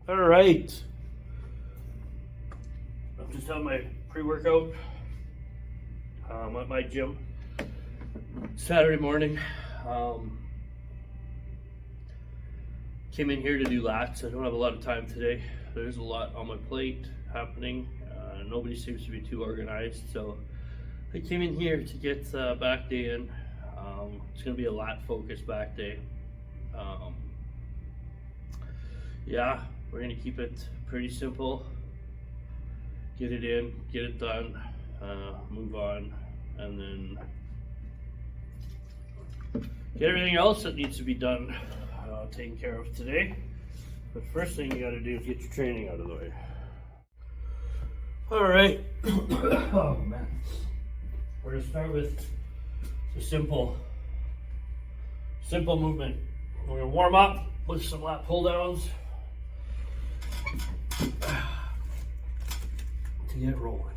All right. I'm just having my pre-workout at my gym. Saturday morning. Came in here to do lats. I don't have a lot of time today. There's a lot on my plate happening. Nobody seems to be too organized, so I came in here to get back day in. It's going to be a lat focused back day. Yeah, we're going to keep it pretty simple. Get it in, get it done, move on, and then get everything else that needs to be done taken care of today. The first thing you got to do is get your training out of the way. All right. Oh man, we're gonna start with a simple movement. We're gonna warm up with some lat pull downs to get rolling.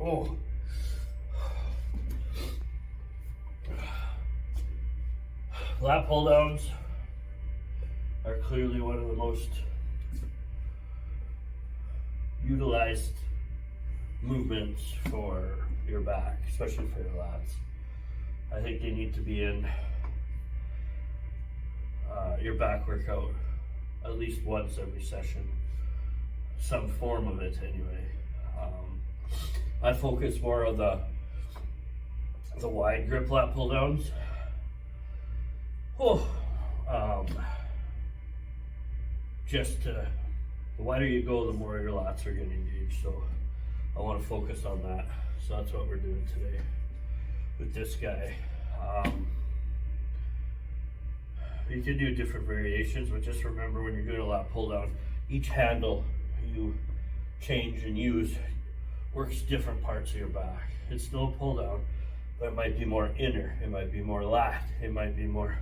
Oh. Lat pull downs are clearly one of the most utilized movements for your back, especially for your lats. I think they need to be in your back workout at least once every session, some form of it anyway. I focus more on the wide grip lat pull downs. The wider you go, the more your lats are getting engaged. So I want to focus on that. So that's what we're doing today with this guy. You can do different variations, but just remember when you're doing a lat pull down, each handle you change and use works different parts of your back. It's still a pull down, but it might be more inner, it might be more lat, it might be more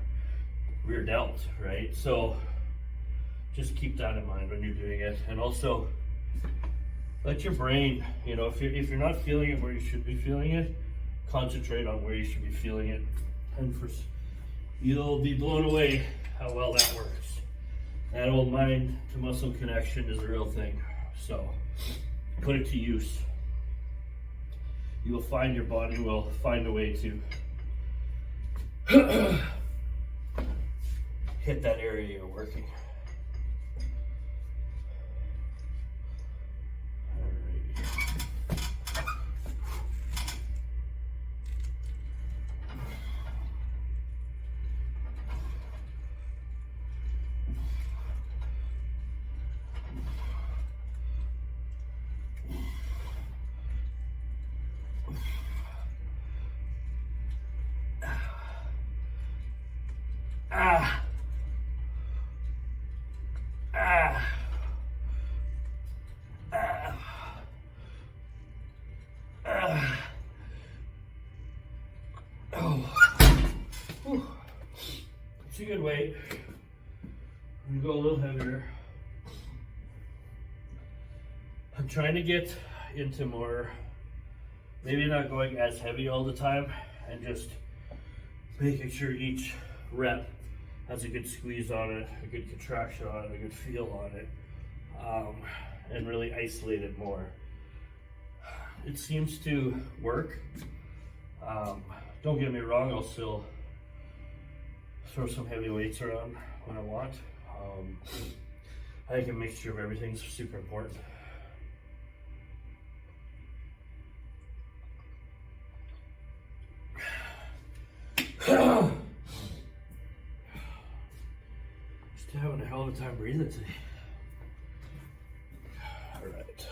rear delt, right? So just keep that in mind when you're doing it. And also let your brain, if you're not feeling it where you should be feeling it, concentrate on where you should be feeling it. And you'll be blown away how well that works. That old mind to muscle connection is a real thing. So put it to use. You will find your body will find a way to hit that area you're working. It's a good weight. I'm gonna go a little heavier. I'm trying to get into more, maybe not going as heavy all the time, and just making sure each rep has a good squeeze on it, a good contraction on it, a good feel on it, and really isolate it more. It seems to work. Don't get me wrong, I'll still throw some heavy weights around when I want. I think a mixture of everything's super important. Just having a hell of a time breathing today. All right.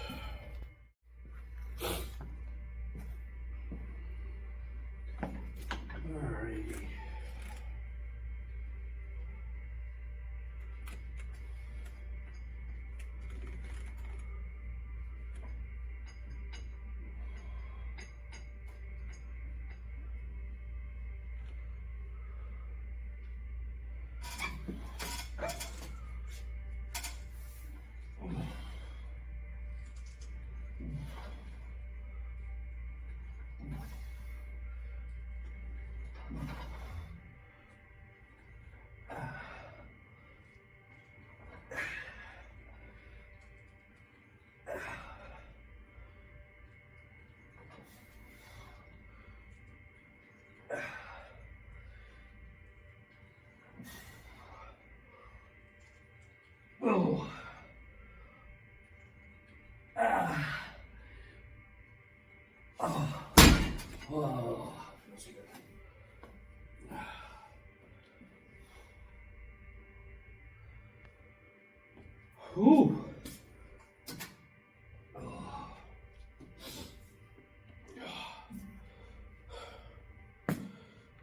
Whew.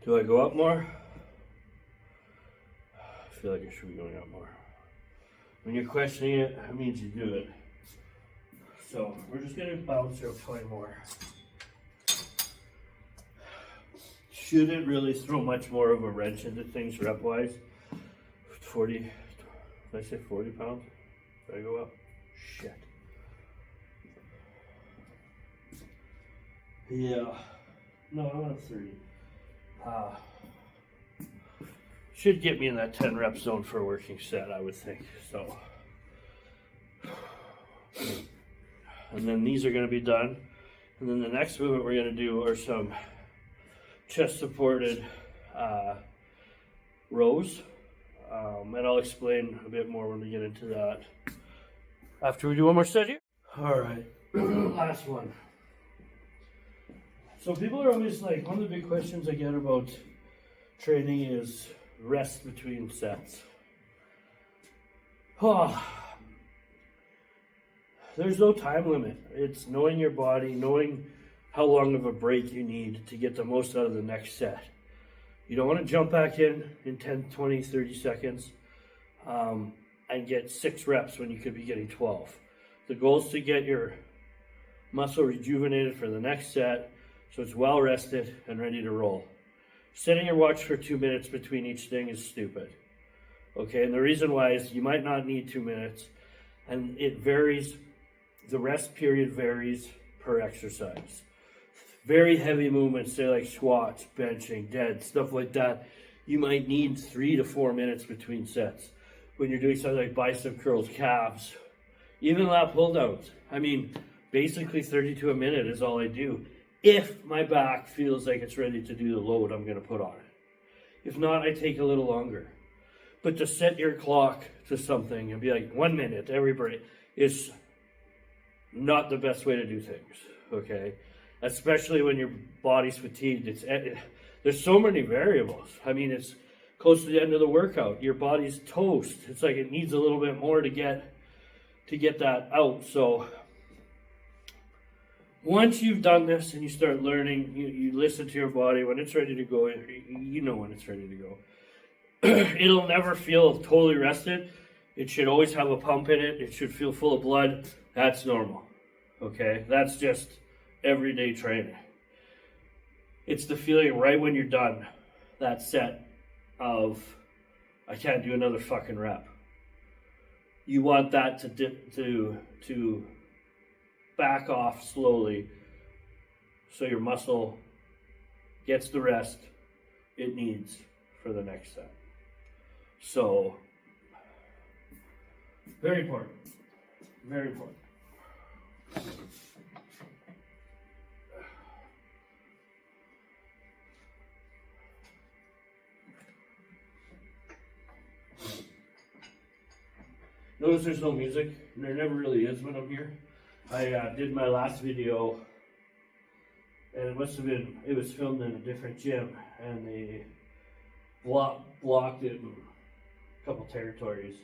Do I go up more? I feel like I should be going up more. When you're questioning it, that means you do it. So we're just gonna bounce or 20 more. Shouldn't really throw much more of a wrench into things rep-wise. 40, did I say 40 pounds? Did I go up? Shit. Yeah. No, I went up 30. Should get me in that 10 rep zone for a working set, I would think. So, and then these are going to be done. And then the next movement we're going to do are some chest supported rows. And I'll explain a bit more when we get into that after we do one more set here. All right, last one. So people are always like, one of the big questions I get about training is rest between sets. There's no time limit. It's knowing your body, knowing how long of a break you need to get the most out of the next set. You don't want to jump back in 10, 20, 30 seconds and get 6 reps when you could be getting 12. The goal is to get your muscle rejuvenated for the next set so it's well rested and ready to roll. Setting your watch for 2 minutes between each thing is stupid. Okay, and the reason why is you might not need 2 minutes, and it varies. The rest period varies per exercise. Very heavy movements, say like squats, benching, dead, stuff like that, you might need 3 to 4 minutes between sets. When you're doing something like bicep curls, calves, even lat pull downs. I mean, basically 30 to a minute is all I do. If my back feels like it's ready to do the load I'm going to put on it. If not, I take a little longer. But to set your clock to something and be like 1 minute every break is not the best way to do things, okay? Especially when your body's fatigued. There's so many variables. I mean, it's close to the end of the workout. Your body's toast. It's like it needs a little bit more to get that out. So once you've done this and you start learning, you listen to your body when it's ready to go. You know when it's ready to go. It'll never feel totally rested. It should always have a pump in it. It should feel full of blood. That's normal. Okay? That's just everyday training. It's the feeling right when you're done, that set of, I can't do another fucking rep. You want that to back off slowly so your muscle gets the rest it needs for the next set. So, very important. Very important. Notice there's no music, and there never really is when I'm here. I did my last video, and it was filmed in a different gym, and they blocked it in a couple territories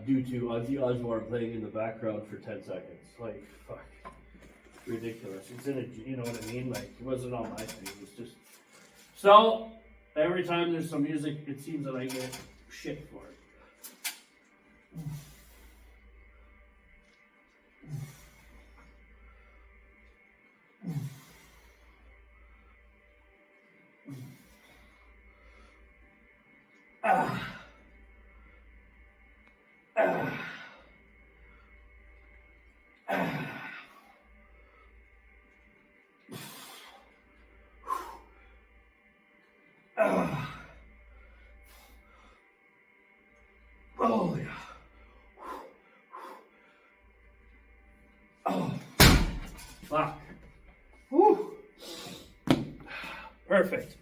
due to Ozzy Osbourne playing in the background for 10 seconds. Like, fuck. Ridiculous. It's in a, you know what I mean? Like, it wasn't on my thing. It was just. So, every time there's some music, it seems that I get shit for it. Oh yeah. Oh, fuck. Whew. Perfect.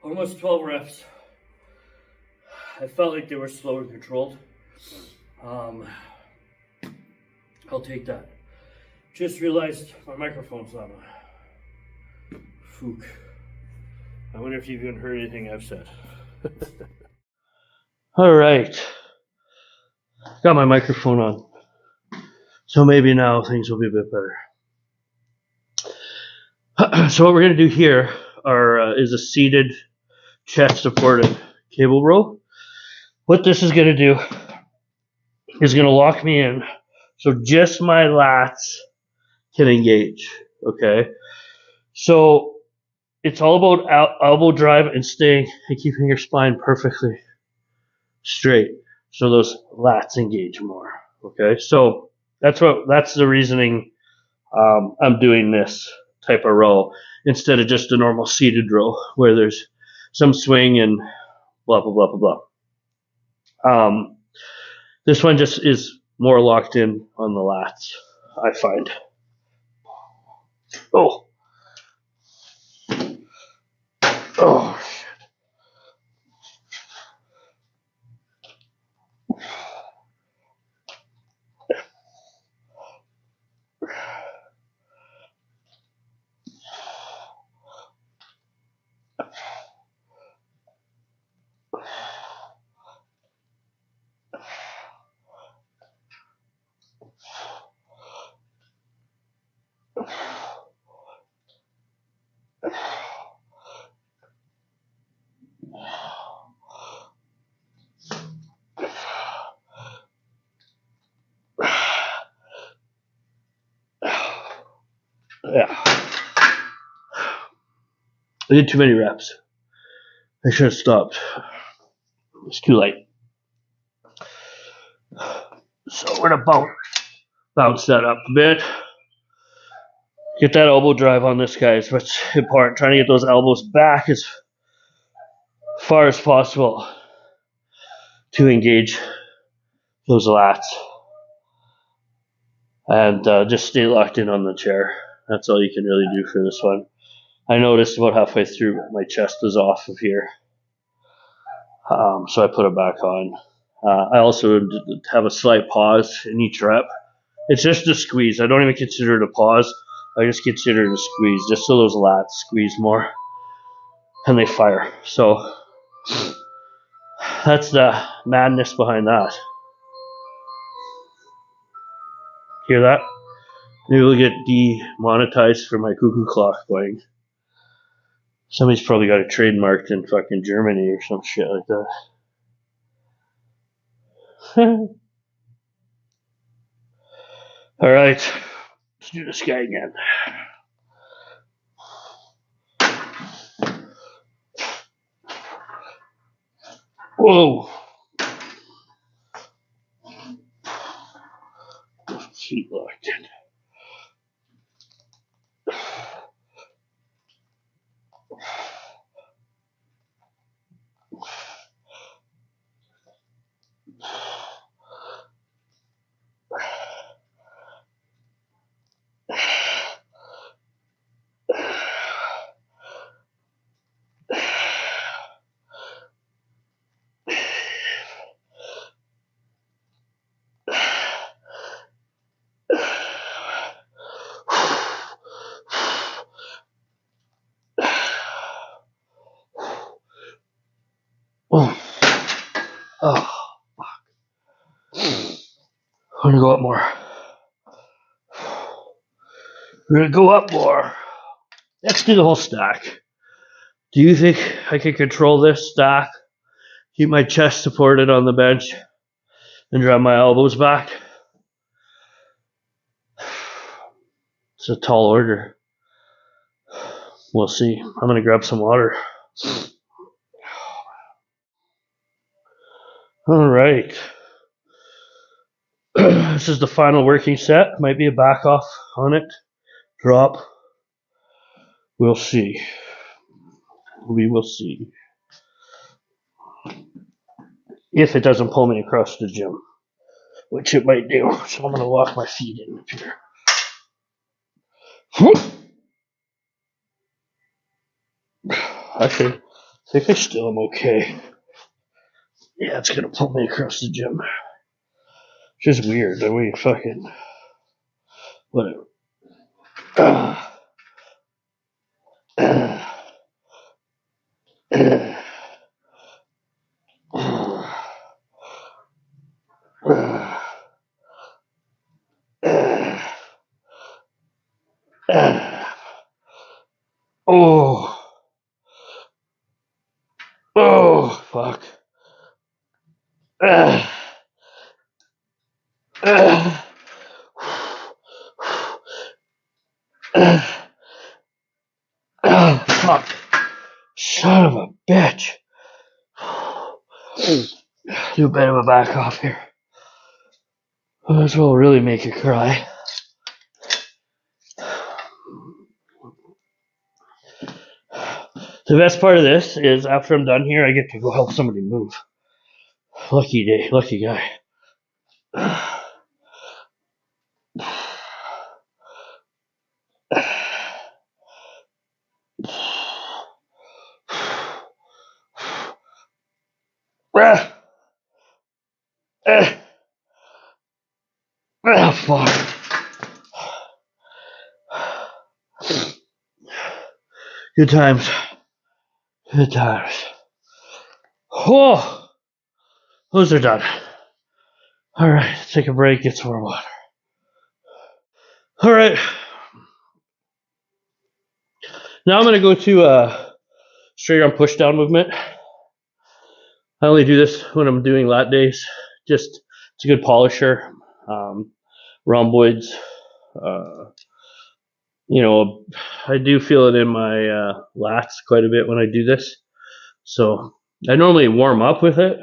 Almost 12 reps. I felt like they were slow and controlled. I'll take that. Just realized my microphone's not on. Fook. I wonder if you've even heard anything I've said. All right. Got my microphone on. So maybe now things will be a bit better. So what we're going to do here is a seated chest supported cable row. What this is going to do is going to lock me in so just my lats can engage. Okay. So it's all about elbow drive and staying and keeping your spine perfectly straight so those lats engage more. Okay. So that's the reasoning. I'm doing this type of row instead of just a normal seated row where there's some swing and blah blah blah blah blah. This one just is more locked in on the lats, I find. Oh, oh, yeah. I did too many reps. I should have stopped. It's too late. So we're gonna bounce that up a bit. Get that elbow drive on this, guys. What's important? Trying to get those elbows back as far as possible to engage those lats. And just stay locked in on the chair. That's all you can really do for this one. I noticed about halfway through my chest was off of here. So I put it back on. I also have a slight pause in each rep. It's just a squeeze. I don't even consider it a pause. I just consider it a squeeze, just so those lats squeeze more and they fire. So that's the madness behind that. Hear that? Maybe we'll get demonetized for my cuckoo clock playing. Somebody's probably got it trademarked in fucking Germany or some shit like that. All right, let's do this guy again. Whoa. Feet locked in. Oh, we're gonna go up more. We're gonna go up more. Let's do the whole stack. Do you think I can control this stack? Keep my chest supported on the bench and drop my elbows back? It's a tall order. We'll see. I'm gonna grab some water. All right. This is the final working set. Might be a back off on it. Drop. We'll see. We will see. If it doesn't pull me across the gym, which it might do. So I'm going to lock my feet in here. Actually, I think I still am okay. Yeah, it's going to pull me across the gym. Which is weird. I mean, fucking... Whatever. Oh. Oh, fuck. Oh, fuck. Son of a bitch. Do a bit of a back off here. This will really make you cry. The best part of this is after I'm done here, I get to go help somebody move. Lucky day, lucky guy. Oh, fuck. Good times. Good times. Oh, those are done. All right, let's take a break, get some more water. All right. Now I'm going to go to straight arm push down movement. I only do this when I'm doing lat days. Just, it's a good polisher. Rhomboids. You know, I do feel it in my lats quite a bit when I do this. So I normally warm up with it.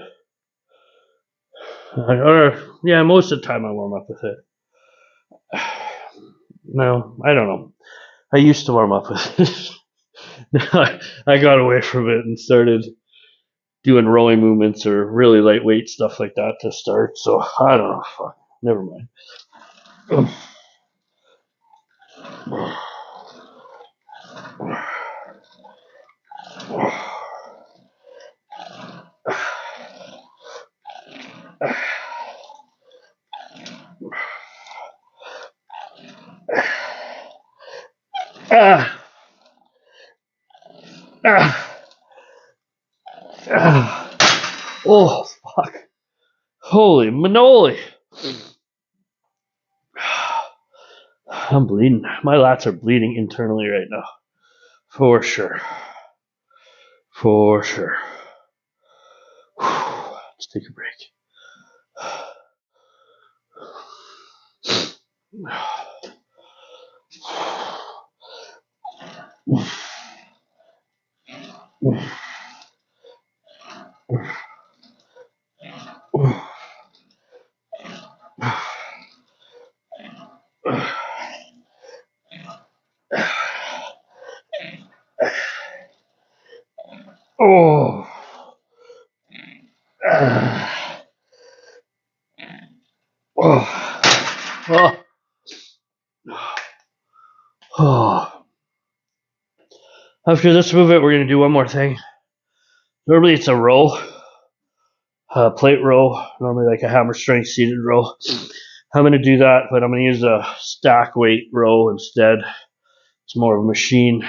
Or, yeah, most of the time I warm up with it. No, I don't know. I used to warm up with it. I got away from it and started doing rowing movements or really lightweight stuff like that to start. So I don't know. Fuck, never mind. Ah, ah, ah. Oh, fuck. Holy manoli. I'm bleeding. My lats are bleeding internally right now. For sure. For sure. Let's take a break. Oh. Oh. Oh. Oh. After this movement, we're going to do one more thing. Normally it's a row, plate row, normally like a hammer strength seated row. I'm going to do that, but I'm going to use a stack weight row instead. It's more of a machine.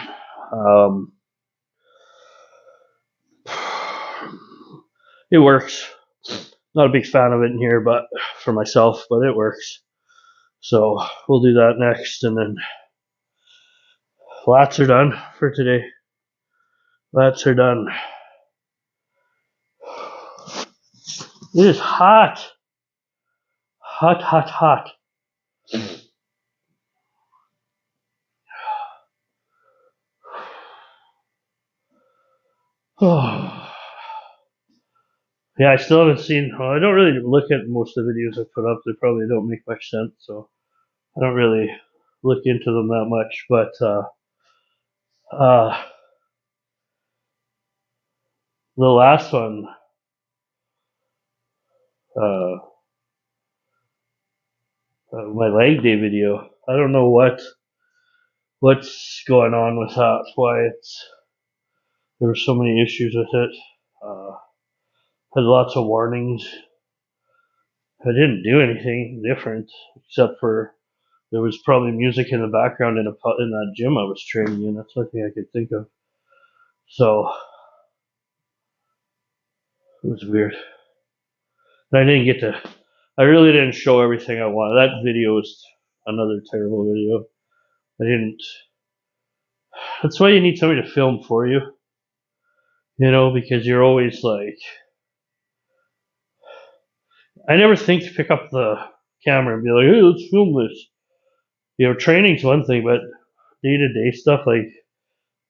It works. Not a big fan of it in here, but for myself, but it works. So we'll do that next, and then lats are done for today. Lats are done. It is hot. Hot, hot, hot. Oh. Yeah, I still haven't seen. Well, I don't really look at most of the videos I put up. They probably don't make much sense, so I don't really look into them that much. But the last one, my leg day video, I don't know what's going on with that. Why there were so many issues with it. Had lots of warnings. I didn't do anything different except for there was probably music in the background in that gym I was training in. That's the only thing I could think of. So it was weird. And I didn't get to. I really didn't show everything I wanted. That video was another terrible video. I didn't That's why you need somebody to film for you. You know, because you're always like, I never think to pick up the camera and be like, hey, let's film this. You know, training's one thing, but day to day stuff, like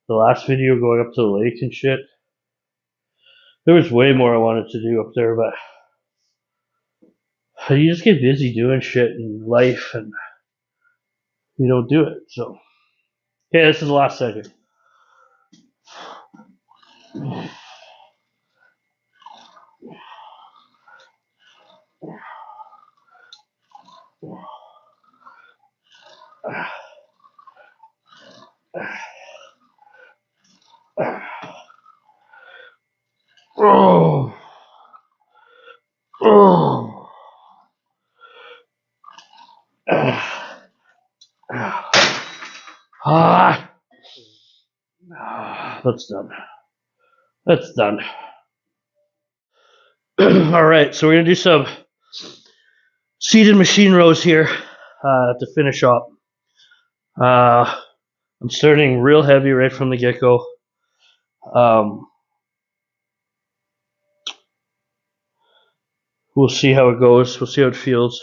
the last video going up to the lake and shit, there was way more I wanted to do up there, but you just get busy doing shit in life and you don't do it. So, yeah, this is the last second. Oh, oh, ah, that's done. That's done. All right, so we're gonna do some seated machine rows here to finish up. I'm starting real heavy right from the get-go. We'll see how it goes. We'll see how it feels.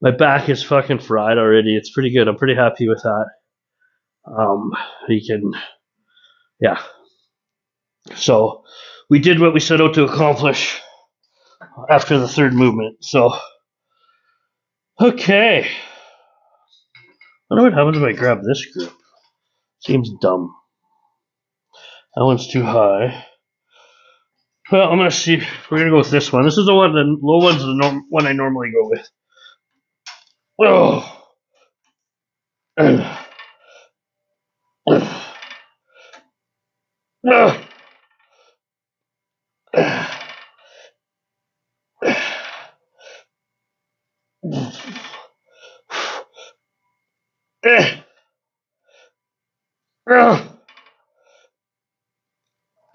My back is fucking fried already. It's pretty good. I'm pretty happy with that. Yeah. So we did what we set out to accomplish after the third movement. So, okay. I wonder what happens if I grab this grip. Seems dumb. That one's too high. Well, I'm gonna see. We're gonna go with this one. This is the one. The low one's the one I normally go with. Oh.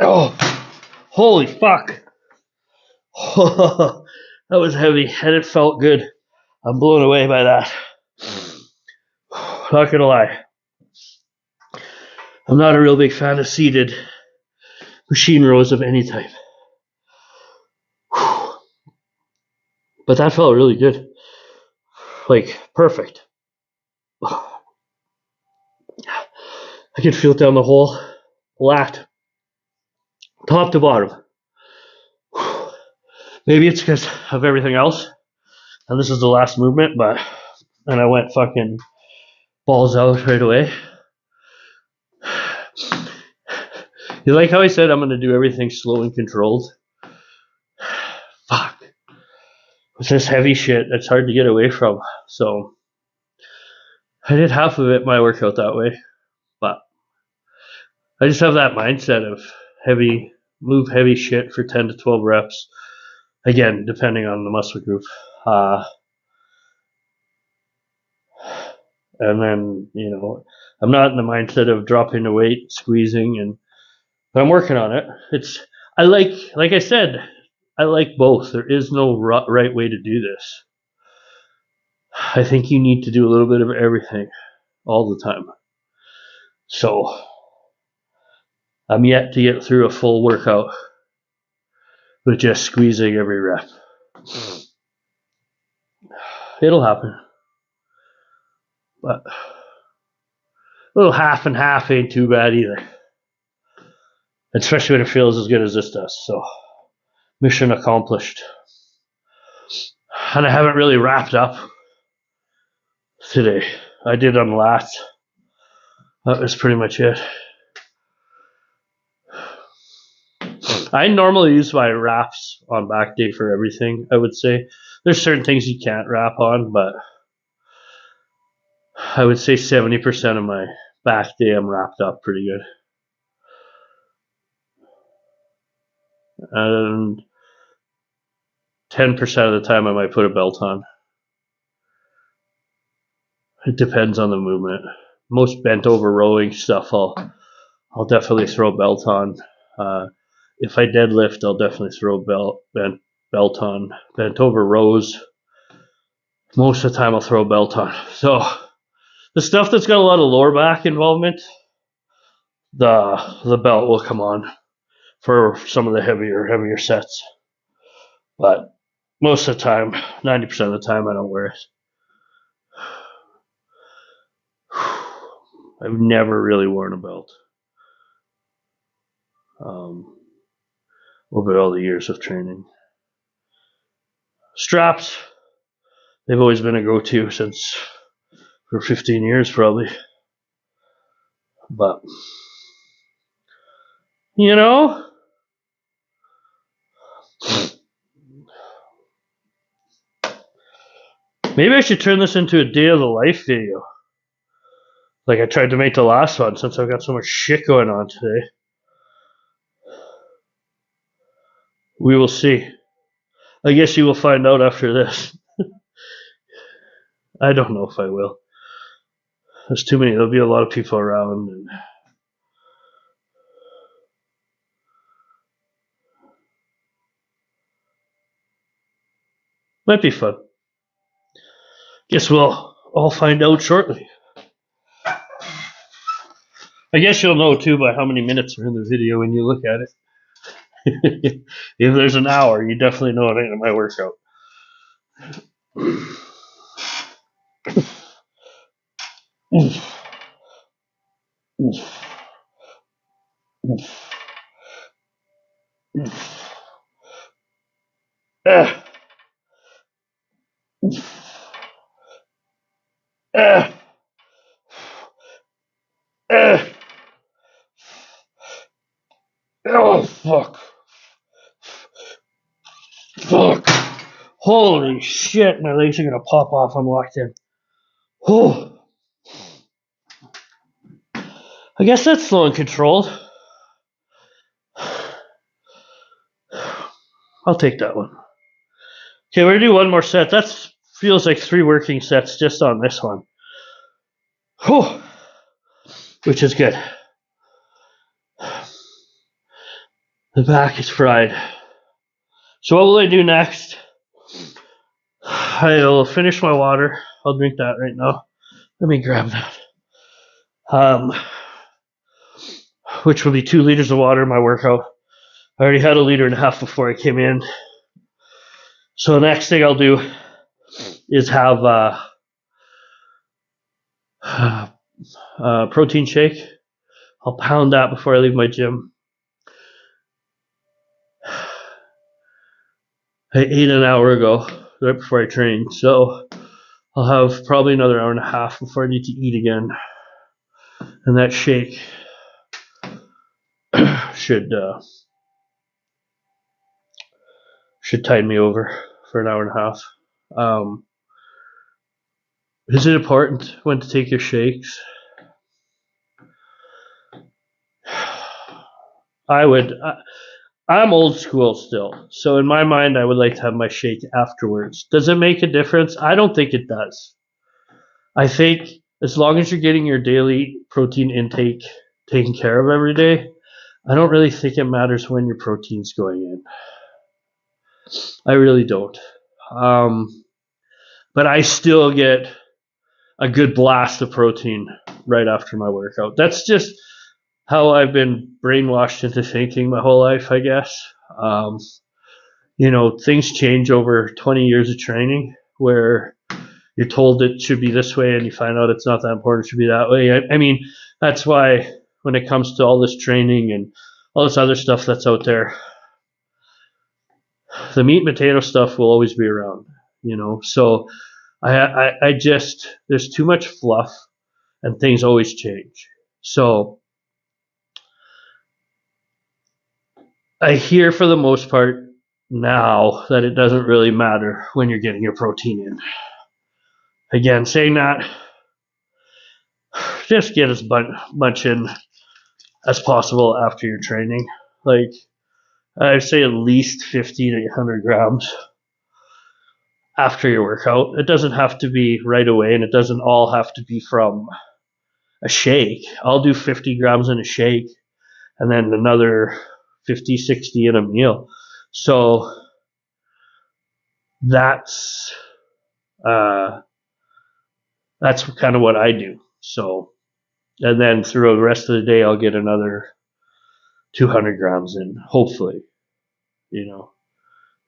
Oh, holy fuck. That was heavy and it felt good. I'm blown away by that. Not gonna lie. I'm not a real big fan of seated machine rows of any type. But that felt really good. Like, perfect. I could feel it down the whole lat. Top to bottom. Maybe it's because of everything else. And this is the last movement, and I went fucking balls out right away. You like how I said I'm going to do everything slow and controlled? Fuck. With this heavy shit, it's hard to get away from. So, I did half of it, my workout that way. But I just have that mindset of move heavy shit for 10 to 12 reps. Again, depending on the muscle group. And then, you know, I'm not in the mindset of dropping the weight, squeezing, but I'm working on it. Like I said, I like both. There is no right way to do this. I think you need to do a little bit of everything all the time. So, I'm yet to get through a full workout with just squeezing every rep. It'll happen. But a little half and half ain't too bad either. Especially when it feels as good as this does. So, mission accomplished. And I haven't really wrapped up today. I did on lats. That was pretty much it. I normally use my wraps on back day for everything, I would say. There's certain things you can't wrap on, but I would say 70% of my back day I'm wrapped up pretty good. And 10% of the time I might put a belt on. It depends on the movement. Most bent over rowing stuff I'll definitely throw a belt on. If I deadlift, I'll definitely throw a belt on. Bent over rows, most of the time I'll throw a belt on. So the stuff that's got a lot of lower back involvement, the belt will come on for some of the heavier sets. But most of the time, 90% of the time, I don't wear it. I've never really worn a belt. Over all the years of training. Straps, they've always been a go-to since for 15 years probably. But, you know, maybe I should turn this into a day of the life video. Like I tried to make the last one since I've got so much shit going on today. We will see. I guess you will find out after this. I don't know if I will. There's too many. There'll be a lot of people around. And might be fun. Guess we'll all find out shortly. I guess you'll know too by how many minutes are in the video when you look at it. If there's an hour, you definitely know it ain't my workout. Oh, fuck. Fuck. Holy shit, my legs are gonna pop off. I'm locked in. Oh. I guess that's slow and controlled. I'll take that one. Okay, we're gonna do one more set. That feels like 3 working sets just on this one. Whew. Which is good. The back is fried. So what will I do next? I'll finish my water. I'll drink that right now. Let me grab that. Which will be 2 liters of water in my workout. I already had 1.5 liters before I came in. So the next thing I'll do is have protein shake. I'll pound that before I leave my gym. I ate an hour ago, right before I trained, so I'll have probably another 1.5 hours before I need to eat again. And that shake should tide me over for 1.5 hours. Is it important when to take your shakes? I'm old school still, so in my mind I would like to have my shake afterwards. Does it make a difference? I don't think it does. I think as long as you're getting your daily protein intake taken care of every day, I don't really think it matters when your protein's going in. I really don't. But I still get a good blast of protein right after my workout. That's just how I've been brainwashed into thinking my whole life, I guess. Things change over 20 years of training where you're told it should be this way and you find out it's not that important, it should be that way. I mean, that's why when it comes to all this training and all this other stuff that's out there, the meat and potato stuff will always be around, So I just, there's too much fluff and things always change. So I hear for the most part now that it doesn't really matter when you're getting your protein in. Again, saying that, just get as much in as possible after your training. Like, I'd say at least 50 to 100 grams after your workout. It doesn't have to be right away, and it doesn't all have to be from a shake. I'll do 50 grams in a shake and then another 50, 60 in a meal. So that's kind of what I do. So And then through the rest of the day, I'll get another 200 grams in, hopefully. You know,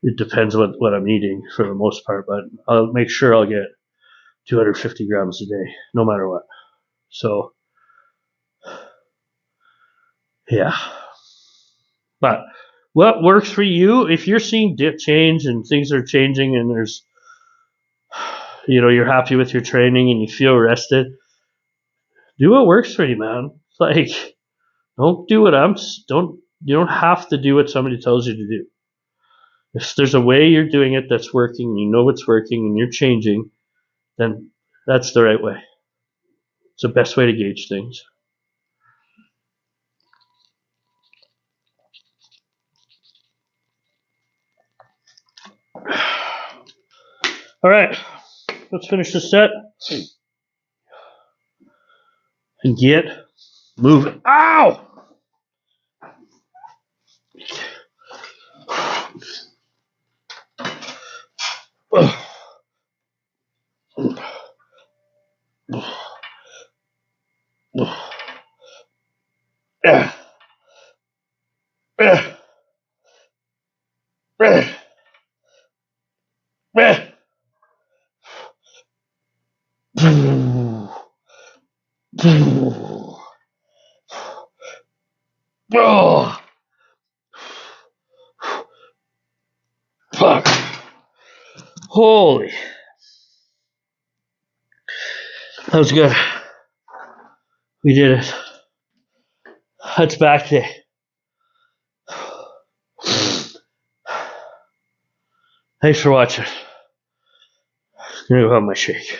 it depends what I'm eating for the most part, but I'll make sure I'll get 250 grams a day, no matter what. So, yeah. But what works for you, if you're seeing dip change and things are changing and there's, you're happy with your training and you feel rested, do what works for you, man. Like, don't do what you don't have to do what somebody tells you to do. If there's a way you're doing it that's working, you know it's working, and you're changing, then that's the right way. It's the best way to gauge things. All right, let's finish the set and get moving. Ow! Oh, fuck. Holy. That was good. We did it. That's back day. Thanks for watching. I'm gonna go have my shake.